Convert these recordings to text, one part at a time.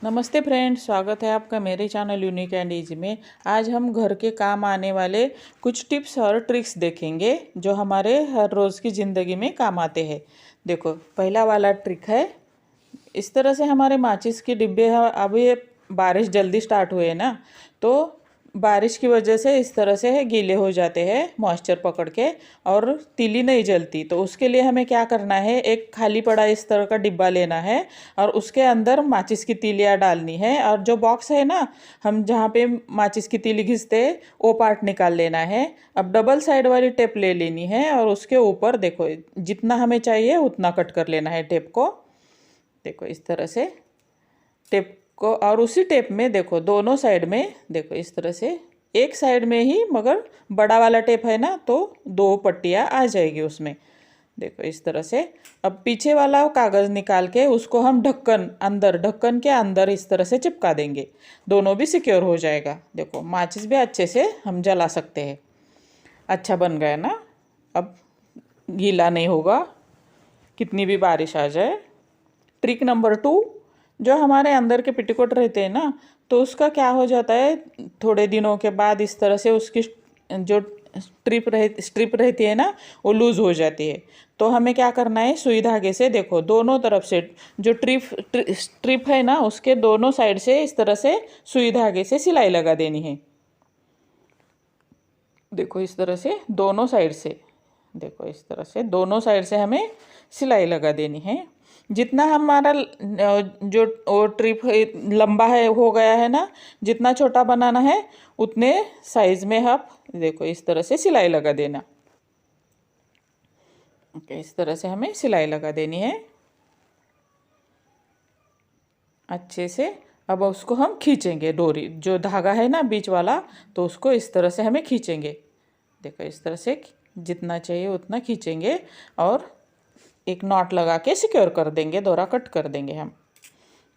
नमस्ते फ्रेंड्स, स्वागत है आपका मेरे चैनल यूनिक एंड इजी में। आज हम घर के काम आने वाले कुछ टिप्स और ट्रिक्स देखेंगे जो हमारे हर रोज़ की ज़िंदगी में काम आते हैं। देखो, पहला वाला ट्रिक है, इस तरह से हमारे माचिस के डिब्बे हैं। अभी ये बारिश जल्दी स्टार्ट हुए ना, तो बारिश की वजह से इस तरह से गीले हो जाते हैं मॉइस्चर पकड़ के, और तीली नहीं जलती। तो उसके लिए हमें क्या करना है, एक खाली पड़ा इस तरह का डिब्बा लेना है और उसके अंदर माचिस की तीलियाँ डालनी है। और जो बॉक्स है ना, हम जहाँ पे माचिस की तीली घिसते हैं वो पार्ट निकाल लेना है। अब डबल साइड वाली टेप ले लेनी है और उसके ऊपर देखो जितना हमें चाहिए उतना कट कर लेना है टेप को। देखो इस तरह से टेप को, और उसी टेप में देखो दोनों साइड में देखो इस तरह से, एक साइड में ही मगर बड़ा वाला टेप है ना, तो दो पट्टियाँ आ जाएगी उसमें। देखो इस तरह से। अब पीछे वाला कागज़ निकाल के उसको हम ढक्कन के अंदर इस तरह से चिपका देंगे, दोनों भी सिक्योर हो जाएगा। देखो माचिस भी अच्छे से हम जला सकते हैं। अच्छा बन गया ना, अब गीला नहीं होगा कितनी भी बारिश आ जाए। ट्रिक नंबर 2, जो हमारे अंदर के पेटीकोट रहते हैं ना, तो उसका क्या हो जाता है, थोड़े दिनों के बाद इस तरह से उसकी जो स्ट्रिप रहती है ना, वो लूज़ हो जाती है। तो हमें क्या करना है, सुई धागे से देखो दोनों तरफ से जो स्ट्रिप है ना, उसके दोनों साइड से इस तरह से सुई धागे से सिलाई लगा देनी है। देखो इस तरह से दोनों साइड से, देखो इस तरह से दोनों साइड से हमें सिलाई लगा देनी है। जितना हमारा जो वो ट्रिप लंबा है हो गया है ना, जितना छोटा बनाना है उतने साइज में आप देखो इस तरह से सिलाई लगा देना। ओके, इस तरह से हमें सिलाई लगा देनी है अच्छे से। अब उसको हम खींचेंगे, डोरी जो धागा है ना बीच वाला, तो उसको इस तरह से हमें खींचेंगे। देखो इस तरह से जितना चाहिए उतना खींचेंगे और एक नॉट लगा के सिक्योर कर देंगे, दोहरा कट कर देंगे हम।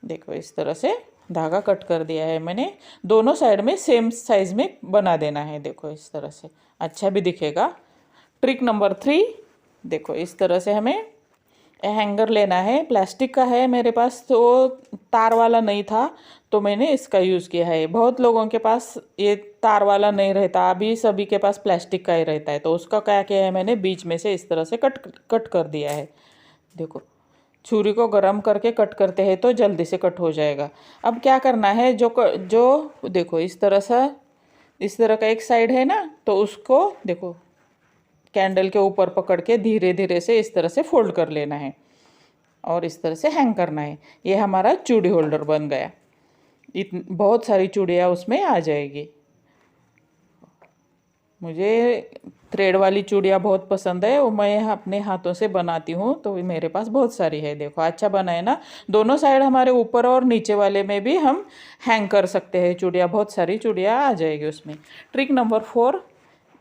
देखो इस तरह से धागा कट कर दिया है मैंने। दोनों साइड में सेम साइज में बना देना है। देखो इस तरह से अच्छा भी दिखेगा। ट्रिक नंबर 3, देखो इस तरह से हमें हैंगर लेना है। प्लास्टिक का है मेरे पास, तो तार वाला नहीं था तो मैंने इसका यूज़ किया है। बहुत लोगों के पास ये तार वाला नहीं रहता, अभी सभी के पास प्लास्टिक का ही रहता है। तो उसका क्या किया है मैंने, बीच में से इस तरह से कट कर दिया है। देखो छुरी को गर्म करके कट करते हैं तो जल्दी से कट हो जाएगा। अब क्या करना है, जो देखो इस तरह का एक साइड है ना, तो उसको देखो कैंडल के ऊपर पकड़ के धीरे धीरे से इस तरह से फोल्ड कर लेना है और इस तरह से हैंग करना है। ये हमारा चूड़ी होल्डर बन गया। बहुत सारी चूड़ियाँ उसमें आ जाएगी। मुझे थ्रेड वाली चूड़ियाँ बहुत पसंद है, वो मैं अपने हाथों से बनाती हूँ, तो मेरे पास बहुत सारी है। देखो अच्छा बना है ना। दोनों साइड हमारे ऊपर और नीचे वाले में भी हम हैंग कर सकते हैं चूड़ियाँ, बहुत सारी चूड़ियाँ आ जाएगी उसमें। ट्रिक नंबर 4,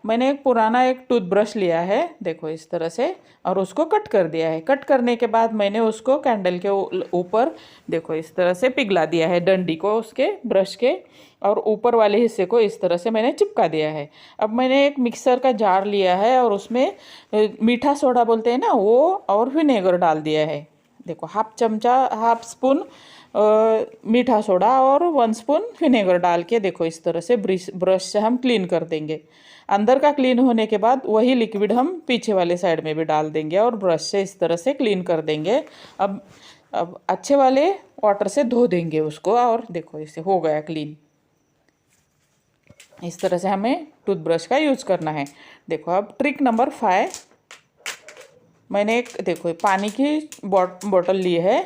मैंने एक पुराना टूथब्रश लिया है, देखो इस तरह से, और उसको कट कर दिया है। कट करने के बाद मैंने उसको कैंडल के ऊपर देखो इस तरह से पिघला दिया है, डंडी को उसके ब्रश के, और ऊपर वाले हिस्से को इस तरह से मैंने चिपका दिया है। अब मैंने एक मिक्सर का जार लिया है और उसमें मीठा सोडा बोलते हैं ना वो, और विनेगर डाल दिया है। देखो हाफ स्पून मीठा सोडा और 1 स्पून विनेगर डाल के देखो इस तरह से ब्रश से हम क्लीन कर देंगे। अंदर का क्लीन होने के बाद वही लिक्विड हम पीछे वाले साइड में भी डाल देंगे और ब्रश से इस तरह से क्लीन कर देंगे। अब अच्छे वाले वाटर से धो देंगे उसको, और देखो इसे हो गया क्लीन। इस तरह से हमें टूथब्रश का यूज़ करना है। देखो अब ट्रिक नंबर 5, मैंने एक देखो पानी की बॉटल ली है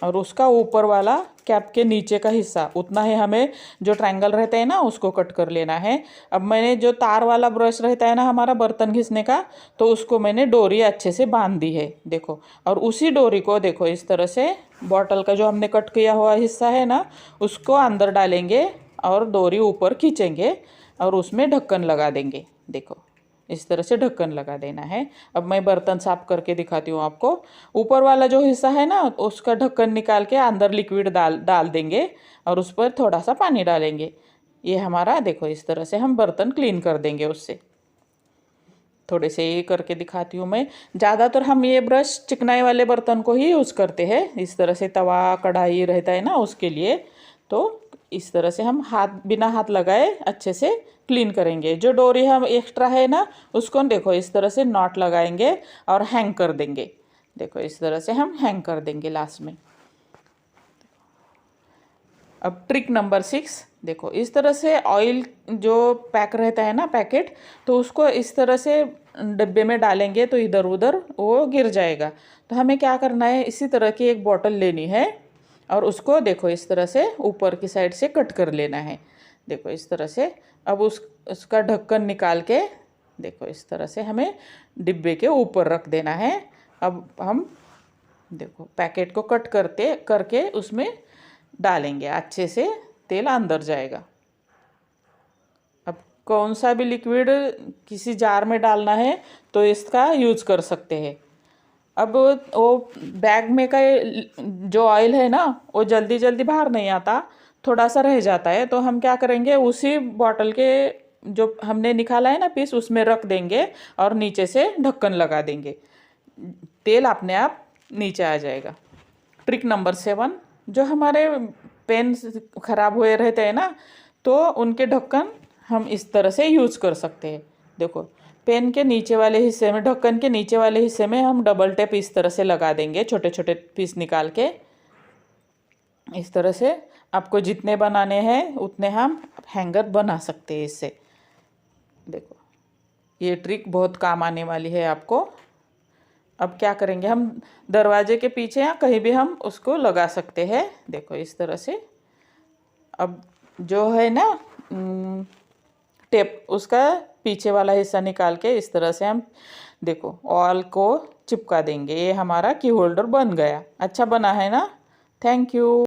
और उसका ऊपर वाला कैप के नीचे का हिस्सा उतना ही हमें, जो ट्रायंगल रहता है ना, उसको कट कर लेना है। अब मैंने जो तार वाला ब्रश रहता है ना हमारा बर्तन घिसने का, तो उसको मैंने डोरी अच्छे से बांध दी है। देखो, और उसी डोरी को देखो इस तरह से बॉटल का जो हमने कट किया हुआ हिस्सा है ना, उसको अंदर डालेंगे और डोरी ऊपर खींचेंगे और उसमें ढक्कन लगा देंगे। देखो इस तरह से ढक्कन लगा देना है। अब मैं बर्तन साफ करके दिखाती हूँ आपको। ऊपर वाला जो हिस्सा है ना, उसका ढक्कन निकाल के अंदर लिक्विड डाल देंगे और उस पर थोड़ा सा पानी डालेंगे। ये हमारा देखो इस तरह से हम बर्तन क्लीन कर देंगे उससे। थोड़े से ये करके दिखाती हूँ मैं। ज़्यादातर हम ये ब्रश चिकनाई वाले बर्तन को ही यूज़ करते हैं, इस तरह से तवा कढ़ाई रहता है ना उसके लिए। तो इस तरह से हम बिना हाथ लगाए अच्छे से क्लीन करेंगे। जो डोरी हम एक्स्ट्रा है ना, उसको देखो इस तरह से नॉट लगाएंगे और हैंग कर देंगे। देखो इस तरह से हम हैंग कर देंगे लास्ट में। अब ट्रिक नंबर 6, देखो इस तरह से ऑयल जो पैक रहता है ना पैकेट, तो उसको इस तरह से डब्बे में डालेंगे तो इधर उधर वो गिर जाएगा। तो हमें क्या करना है, इसी तरह की एक बॉटल लेनी है और उसको देखो इस तरह से ऊपर की साइड से कट कर लेना है। देखो इस तरह से। अब उसका ढक्कन निकाल के देखो इस तरह से हमें डिब्बे के ऊपर रख देना है। अब हम देखो पैकेट को कट करके उसमें डालेंगे, अच्छे से तेल अंदर जाएगा। अब कौन सा भी लिक्विड किसी जार में डालना है तो इसका यूज कर सकते हैं। अब वो बैग में का जो ऑयल है ना, वो जल्दी जल्दी बाहर नहीं आता, थोड़ा सा रह जाता है। तो हम क्या करेंगे, उसी बॉटल के जो हमने निकाला है ना पीस, उसमें रख देंगे और नीचे से ढक्कन लगा देंगे। तेल अपने आप नीचे आ जाएगा। ट्रिक नंबर 7, जो हमारे पेन ख़राब हुए रहते हैं ना, तो उनके ढक्कन हम इस तरह से यूज़ कर सकते हैं। देखो पेन के नीचे वाले हिस्से में, ढक्कन के नीचे वाले हिस्से में हम डबल टेप इस तरह से लगा देंगे, छोटे छोटे पीस निकाल के। इस तरह से आपको जितने बनाने हैं उतने हम हैंगर बना सकते हैं इससे। देखो ये ट्रिक बहुत काम आने वाली है आपको। अब क्या करेंगे, हम दरवाजे के पीछे या कहीं भी हम उसको लगा सकते हैं। देखो इस तरह से। अब जो है ना टेप, उसका पीछे वाला हिस्सा निकाल के इस तरह से हम देखो ऑल को चिपका देंगे। ये हमारा की होल्डर बन गया। अच्छा बना है ना। Thank you.